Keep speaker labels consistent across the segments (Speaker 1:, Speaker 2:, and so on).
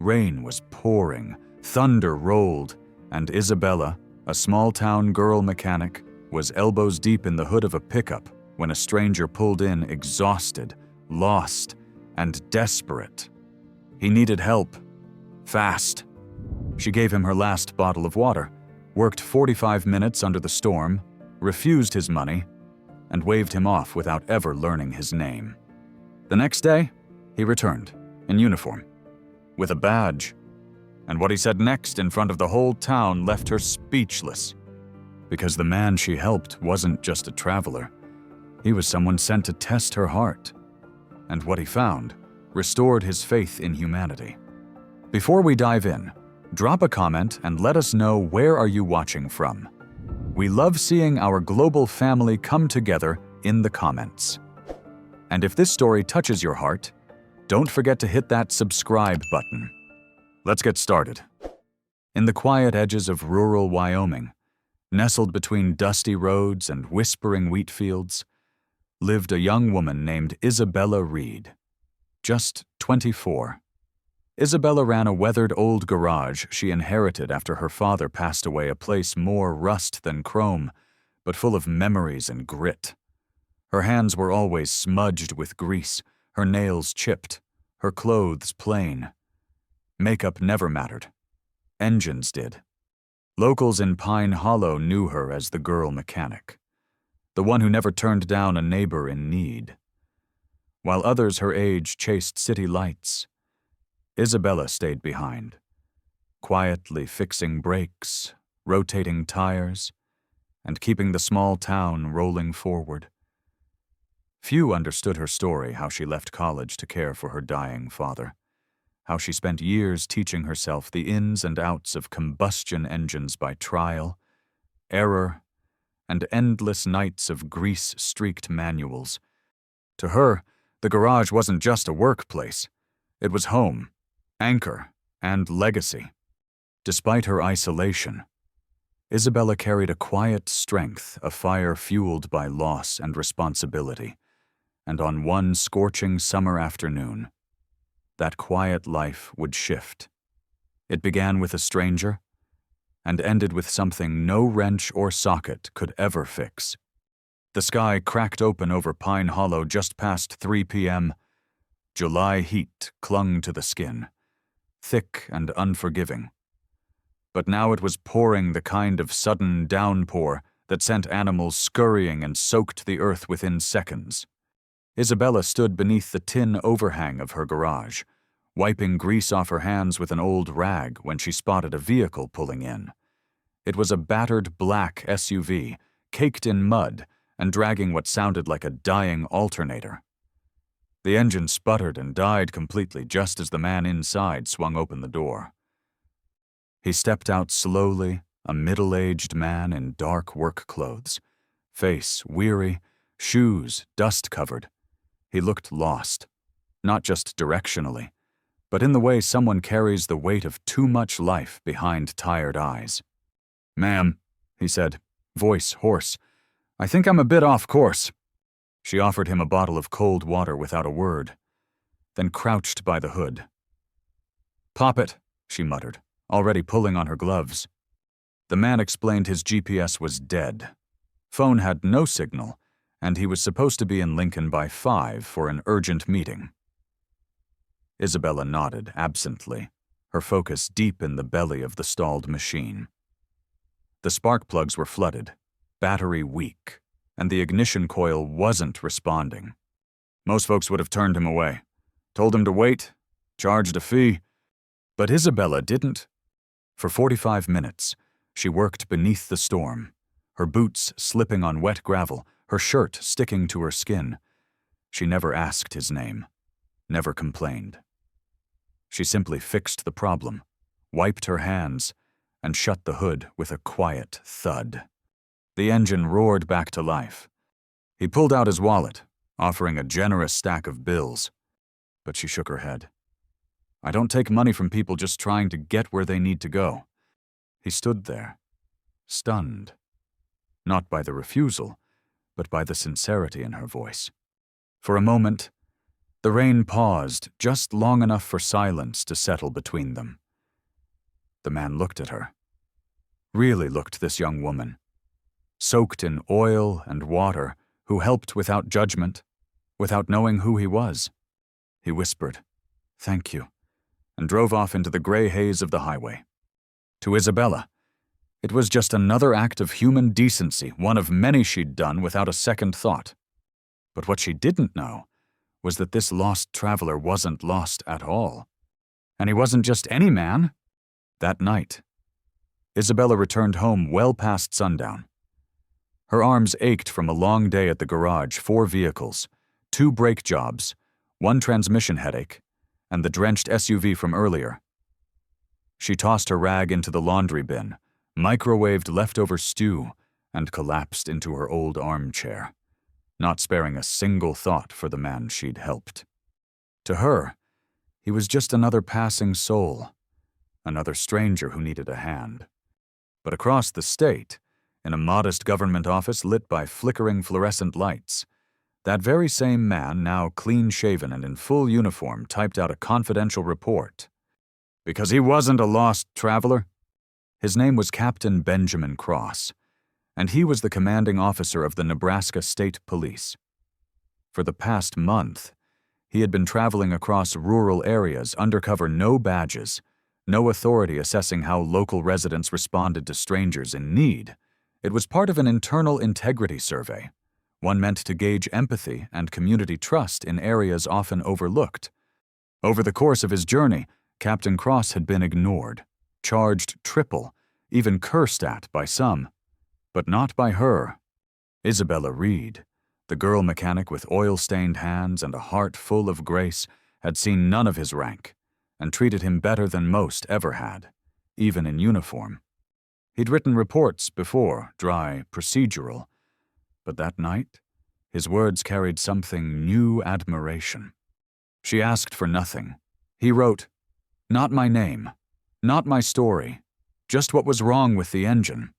Speaker 1: Rain was pouring, thunder rolled, and Isabella, a small-town girl mechanic, was elbows deep in the hood of a pickup when a stranger pulled in exhausted, lost, and desperate. He needed help. Fast. She gave him her last bottle of water, worked 45 minutes under the storm, refused his money, and waved him off without ever learning his name. The next day, he returned, in uniform, with a badge. And what he said next in front of the whole town left her speechless. Because the man she helped wasn't just a traveler. He was someone sent to test her heart. And what he found restored his faith in humanity. Before we dive in, drop a comment and let us know where are you watching from. We love seeing our global family come together in the comments. And if this story touches your heart, don't forget to hit that subscribe button. Let's get started. In the quiet edges of rural Wyoming, nestled between dusty roads and whispering wheat fields, lived a young woman named Isabella Reed, just 24. Isabella ran a weathered old garage she inherited after her father passed away, a place more rust than chrome, but full of memories and grit. Her hands were always smudged with grease, her nails chipped, her clothes plain. Makeup never mattered. Engines did. Locals in Pine Hollow knew her as the girl mechanic, the one who never turned down a neighbor in need. While others her age chased city lights, Isabella stayed behind, quietly fixing brakes, rotating tires, and keeping the small town rolling forward. Few understood her story, how she left college to care for her dying father, how she spent years teaching herself the ins and outs of combustion engines by trial, error, and endless nights of grease-streaked manuals. To her, the garage wasn't just a workplace. It was home, anchor, and legacy. Despite her isolation, Isabella carried a quiet strength, a fire fueled by loss and responsibility. And on one scorching summer afternoon, that quiet life would shift. It began with a stranger and ended with something no wrench or socket could ever fix. The sky cracked open over Pine Hollow just past 3 p.m. July heat clung to the skin, thick and unforgiving. But now it was pouring, the kind of sudden downpour that sent animals scurrying and soaked the earth within seconds. Isabella stood beneath the tin overhang of her garage, wiping grease off her hands with an old rag when she spotted a vehicle pulling in. It was a battered black SUV, caked in mud and dragging what sounded like a dying alternator. The engine sputtered and died completely just as the man inside swung open the door. He stepped out slowly, a middle-aged man in dark work clothes, face weary, shoes dust-covered. He looked lost, not just directionally, but in the way someone carries the weight of too much life behind tired eyes. "Ma'am," he said, voice hoarse, "I think I'm a bit off course." She offered him a bottle of cold water without a word, then crouched by the hood. "Pop it," she muttered, already pulling on her gloves. The man explained his GPS was dead. Phone had no signal, and he was supposed to be in Lincoln by 5 for an urgent meeting. Isabella nodded absently, her focus deep in the belly of the stalled machine. The spark plugs were flooded, battery weak, and the ignition coil wasn't responding. Most folks would have turned him away, told him to wait, charged a fee, but Isabella didn't. For 45 minutes, she worked beneath the storm, her boots slipping on wet gravel, her shirt sticking to her skin. She never asked his name, never complained. She simply fixed the problem, wiped her hands, and shut the hood with a quiet thud. The engine roared back to life. He pulled out his wallet, offering a generous stack of bills, but she shook her head. "I don't take money from people just trying to get where they need to go." He stood there, stunned, not by the refusal, but by the sincerity in her voice. For a moment, The rain paused just long enough for silence to settle between them. The man looked at her. Really looked, this young woman. Soaked in oil and water, who helped without judgment, without knowing who he was. He whispered, "Thank you," and drove off into the gray haze of the highway. To Isabella, it was just another act of human decency, one of many she'd done without a second thought. But what she didn't know was that this lost traveler wasn't lost at all. And he wasn't just any man. That night, Isabella returned home well past sundown. Her arms ached from a long day at the garage, 4 vehicles, 2 brake jobs, 1 transmission headache, and the drenched SUV from earlier. She tossed her rag into the laundry bin, microwaved leftover stew, and collapsed into her old armchair, not sparing a single thought for the man she'd helped. To her, he was just another passing soul, another stranger who needed a hand. But across the state, in a modest government office lit by flickering fluorescent lights, that very same man, now clean-shaven and in full uniform, typed out a confidential report. Because he wasn't a lost traveler. His name was Captain Benjamin Cross, and he was the commanding officer of the Nebraska State Police. For the past month, he had been traveling across rural areas, undercover, no badges, no authority assessing how local residents responded to strangers in need. It was part of an internal integrity survey, one meant to gauge empathy and community trust in areas often overlooked. Over the course of his journey, Captain Cross had been ignored, charged triple, even cursed at by some, but not by her. Isabella Reed, the girl mechanic with oil-stained hands and a heart full of grace, had seen none of his rank and treated him better than most ever had, even in uniform. He'd written reports before, dry, procedural, but that night, his words carried something new admiration. She asked for nothing. He wrote, "Not my name, not my story, just what was wrong with the engine.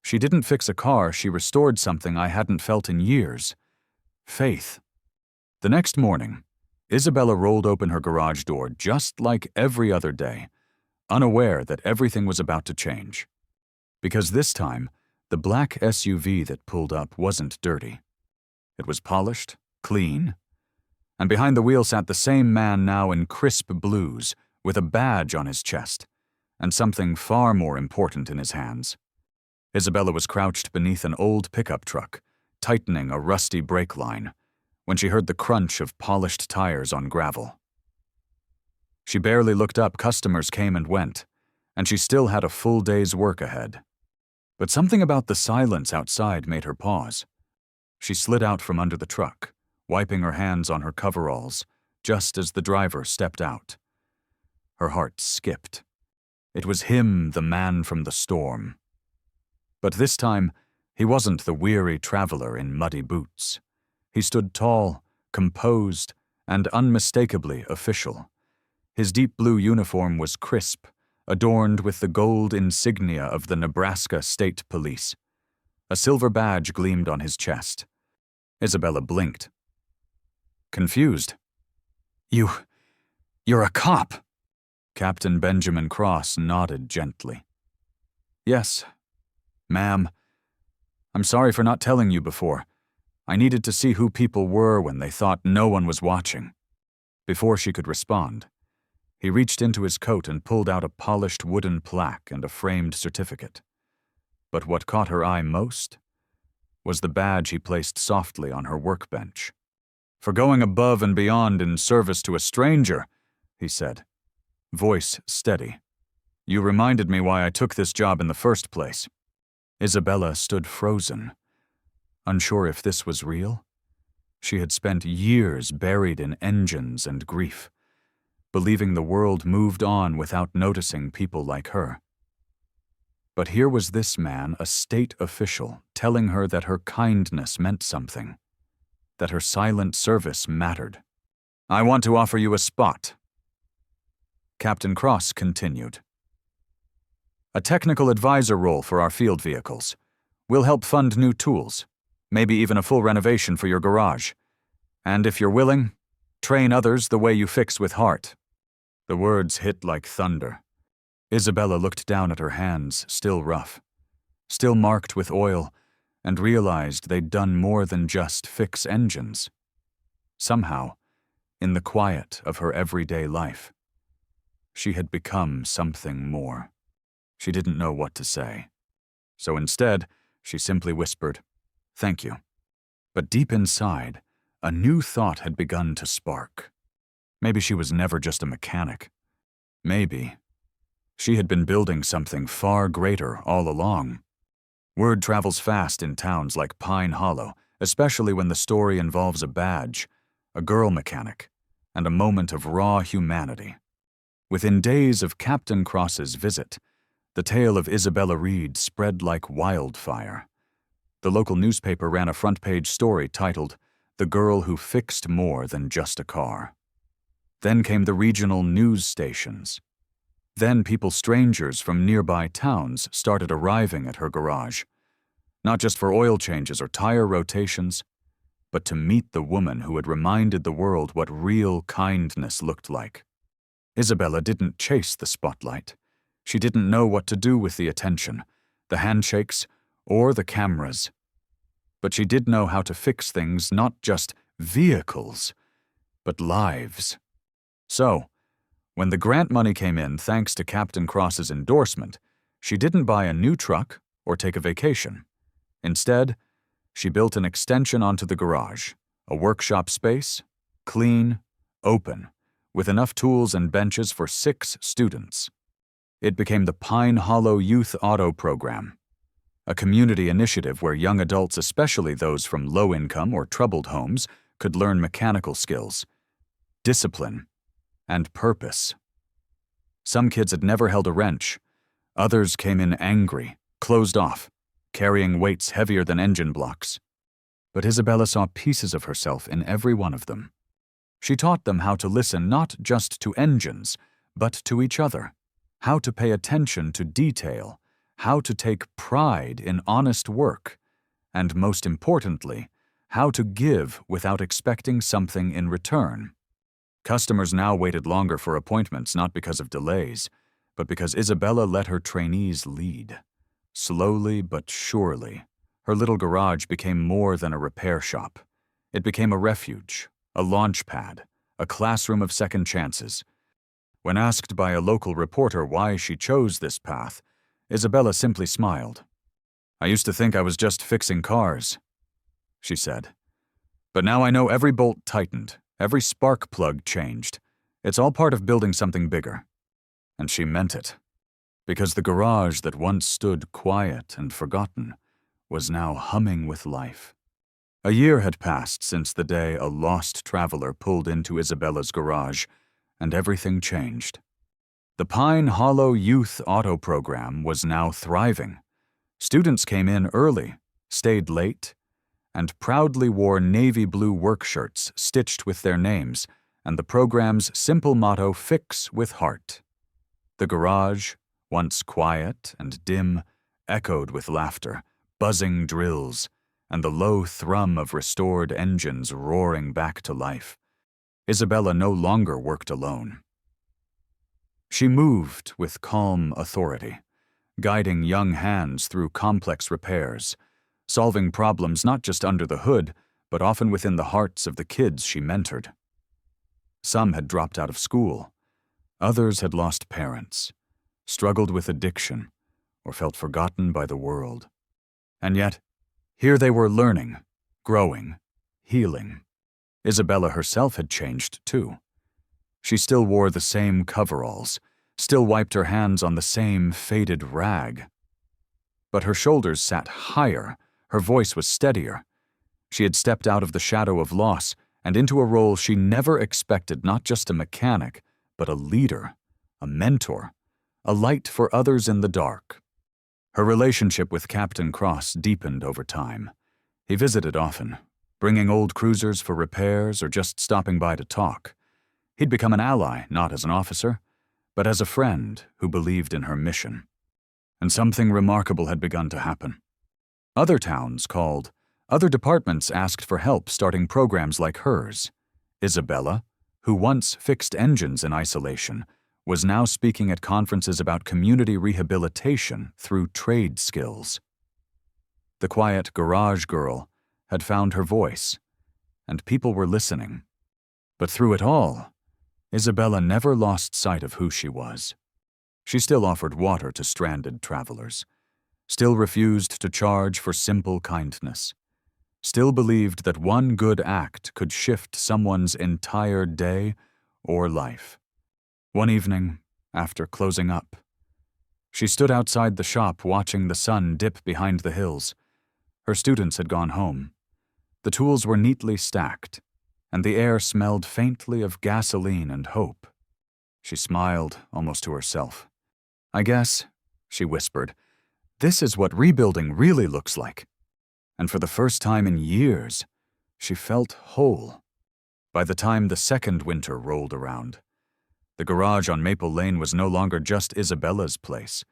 Speaker 1: She didn't fix a car, she restored something I hadn't felt in years. Faith." The next morning, Isabella rolled open her garage door just like every other day, unaware that everything was about to change. Because this time, the black SUV that pulled up wasn't dirty. It was polished, clean, and behind the wheel sat the same man now in crisp blues, with a badge on his chest, and something far more important in his hands. Isabella was crouched beneath an old pickup truck, tightening a rusty brake line, when she heard the crunch of polished tires on gravel. She barely looked up. Customers came and went, and she still had a full day's work ahead. But something about the silence outside made her pause. She slid out from under the truck, wiping her hands on her coveralls, just as the driver stepped out. Her heart skipped. It was him, the man from the storm. But this time, he wasn't the weary traveler in muddy boots. He stood tall, composed, and unmistakably official. His deep blue uniform was crisp, adorned with the gold insignia of the Nebraska State Police. A silver badge gleamed on his chest. Isabella blinked. Confused. You're a cop." Captain Benjamin Cross nodded gently. "Yes, ma'am. I'm sorry for not telling you before. I needed to see who people were when they thought no one was watching." Before she could respond, he reached into his coat and pulled out a polished wooden plaque and a framed certificate. But what caught her eye most was the badge he placed softly on her workbench. "For going above and beyond in service to a stranger," he said, voice steady. "You reminded me why I took this job in the first place." Isabella stood frozen, unsure if this was real. She had spent years buried in engines and grief, believing the world moved on without noticing people like her. But here was this man, a state official, telling her that her kindness meant something, that her silent service mattered. "I want to offer you a spot," Captain Cross continued. "A technical advisor role for our field vehicles. We'll help fund new tools, maybe even a full renovation for your garage. And if you're willing, Train others the way you fix with heart." The words hit like thunder. Isabella looked down at her hands, still rough, still marked with oil, and realized they'd done more than just fix engines. Somehow, in the quiet of her everyday life, she had become something more. She didn't know what to say. So instead, she simply whispered, "Thank you." But deep inside, a new thought had begun to spark. Maybe she was never just a mechanic. Maybe she had been building something far greater all along. Word travels fast in towns like Pine Hollow, especially when the story involves a badge, a girl mechanic, and a moment of raw humanity. Within days of Captain Cross's visit, the tale of Isabella Reed spread like wildfire. The local newspaper ran a front-page story titled, "The Girl Who Fixed More Than Just a Car." Then came the regional news stations. Then strangers from nearby towns started arriving at her garage, not just for oil changes or tire rotations, but to meet the woman who had reminded the world what real kindness looked like. Isabella didn't chase the spotlight. She didn't know what to do with the attention, the handshakes, or the cameras. But she did know how to fix things, not just vehicles, but lives. So, when the grant money came in thanks to Captain Cross's endorsement, she didn't buy a new truck or take a vacation. Instead, she built an extension onto the garage, a workshop space, clean, open, with enough tools and benches for 6 students. It became the Pine Hollow Youth Auto Program, a community initiative where young adults, especially those from low-income or troubled homes, could learn mechanical skills, discipline, and purpose. Some kids had never held a wrench. Others came in angry, closed off, carrying weights heavier than engine blocks. But Isabella saw pieces of herself in every one of them. She taught them how to listen not just to engines, but to each other, how to pay attention to detail, how to take pride in honest work, and most importantly, how to give without expecting something in return. Customers now waited longer for appointments not because of delays, but because Isabella let her trainees lead. Slowly but surely, her little garage became more than a repair shop. It became a refuge, a launch pad, a classroom of second chances. When asked by a local reporter why she chose this path, Isabella simply smiled. "I used to think I was just fixing cars," she said. "But now I know every bolt tightened, every spark plug changed. It's all part of building something bigger." And she meant it, because the garage that once stood quiet and forgotten was now humming with life. A year had passed since the day a lost traveler pulled into Isabella's garage, and everything changed. The Pine Hollow Youth Auto Program was now thriving. Students came in early, stayed late, and proudly wore navy blue work shirts stitched with their names and the program's simple motto, "Fix with Heart." The garage, once quiet and dim, echoed with laughter, buzzing drills, and the low thrum of restored engines roaring back to life. Isabella no longer worked alone. She moved with calm authority, guiding young hands through complex repairs, solving problems not just under the hood, but often within the hearts of the kids she mentored. Some had dropped out of school. Others had lost parents, struggled with addiction, or felt forgotten by the world. And yet, here they were learning, growing, healing. Isabella herself had changed too. She still wore the same coveralls, still wiped her hands on the same faded rag. But her shoulders sat higher, her voice was steadier. She had stepped out of the shadow of loss and into a role she never expected, not just a mechanic, but a leader, a mentor, a light for others in the dark. Her relationship with Captain Cross deepened over time. He visited often, bringing old cruisers for repairs or just stopping by to talk. He'd become an ally, not as an officer, but as a friend who believed in her mission. And something remarkable had begun to happen. Other towns called, other departments asked for help starting programs like hers. Isabella, who once fixed engines in isolation, was now speaking at conferences about community rehabilitation through trade skills. The quiet garage girl had found her voice, and people were listening. But through it all, Isabella never lost sight of who she was. She still offered water to stranded travelers, still refused to charge for simple kindness, still believed that one good act could shift someone's entire day or life. One evening, after closing up, she stood outside the shop watching the sun dip behind the hills. Her students had gone home. The tools were neatly stacked, and the air smelled faintly of gasoline and hope. She smiled almost to herself. "I guess," she whispered, "this is what rebuilding really looks like." And for the first time in years, she felt whole. By the time the second winter rolled around, the garage on Maple Lane was no longer just Isabella's place.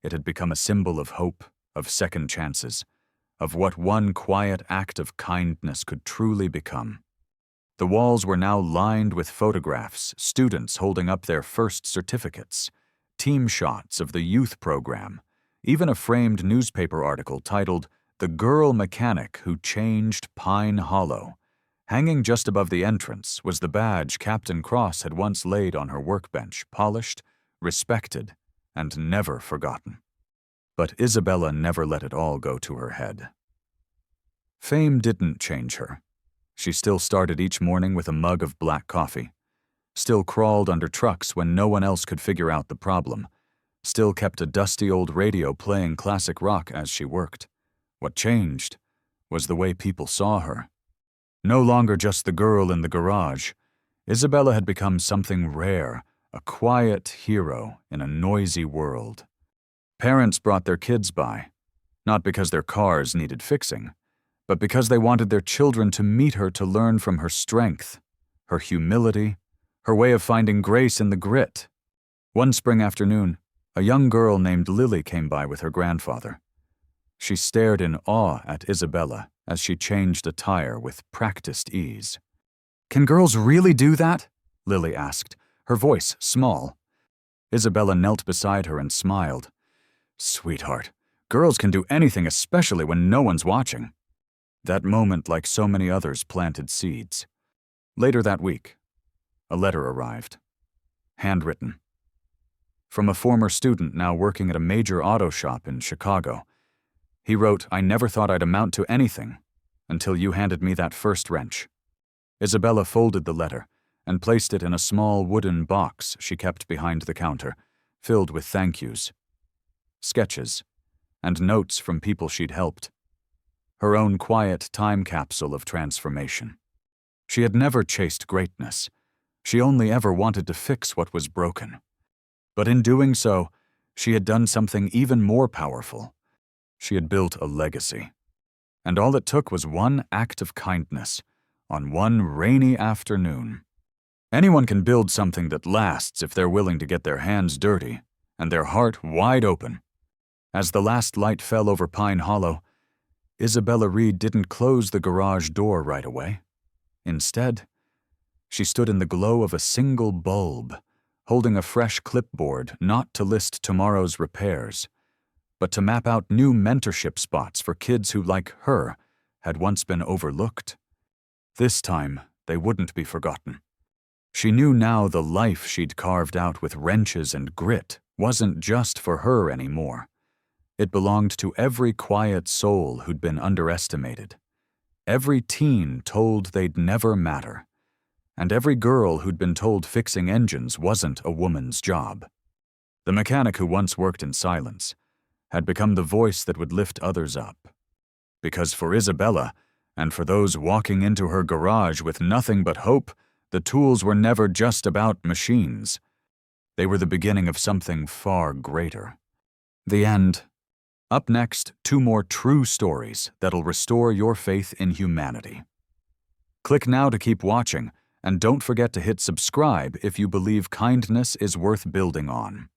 Speaker 1: It had become a symbol of hope, of second chances, of what one quiet act of kindness could truly become. The walls were now lined with photographs, students holding up their first certificates, team shots of the youth program, even a framed newspaper article titled "The Girl Mechanic Who Changed Pine Hollow." Hanging just above the entrance was the badge Captain Cross had once laid on her workbench, polished, respected, and never forgotten. But Isabella never let it all go to her head. Fame didn't change her. She still started each morning with a mug of black coffee, still crawled under trucks when no one else could figure out the problem, still kept a dusty old radio playing classic rock as she worked. What changed was the way people saw her. No longer just the girl in the garage, Isabella had become something rare, a quiet hero in a noisy world. Parents brought their kids by, not because their cars needed fixing, but because they wanted their children to meet her to learn from her strength, her humility, her way of finding grace in the grit. One spring afternoon, a young girl named Lily came by with her grandfather. She stared in awe at Isabella as she changed a tire with practiced ease. "Can girls really do that?" Lily asked, her voice small. Isabella knelt beside her and smiled. "Sweetheart, girls can do anything, especially when no one's watching." That moment, like so many others, planted seeds. Later that week, a letter arrived. Handwritten. From a former student now working at a major auto shop in Chicago. He wrote, "I never thought I'd amount to anything until you handed me that first wrench." Isabella folded the letter and placed it in a small wooden box she kept behind the counter, filled with thank yous, sketches, and notes from people she'd helped. Her own quiet time capsule of transformation. She had never chased greatness. She only ever wanted to fix what was broken. But in doing so, she had done something even more powerful. She had built a legacy. And all it took was one act of kindness on one rainy afternoon. Anyone can build something that lasts if they're willing to get their hands dirty and their heart wide open. As the last light fell over Pine Hollow, Isabella Reed didn't close the garage door right away. Instead, she stood in the glow of a single bulb, holding a fresh clipboard not to list tomorrow's repairs, but to map out new mentorship spots for kids who, like her, had once been overlooked. This time, they wouldn't be forgotten. She knew now the life she'd carved out with wrenches and grit wasn't just for her anymore. It belonged to every quiet soul who'd been underestimated, every teen told they'd never matter, and every girl who'd been told fixing engines wasn't a woman's job. The mechanic who once worked in silence had become the voice that would lift others up. Because for Isabella, and for those walking into her garage with nothing but hope, the tools were never just about machines. They were the beginning of something far greater. The end. Up next, 2 more true stories that'll restore your faith in humanity. Click now to keep watching, and don't forget to hit subscribe if you believe kindness is worth building on.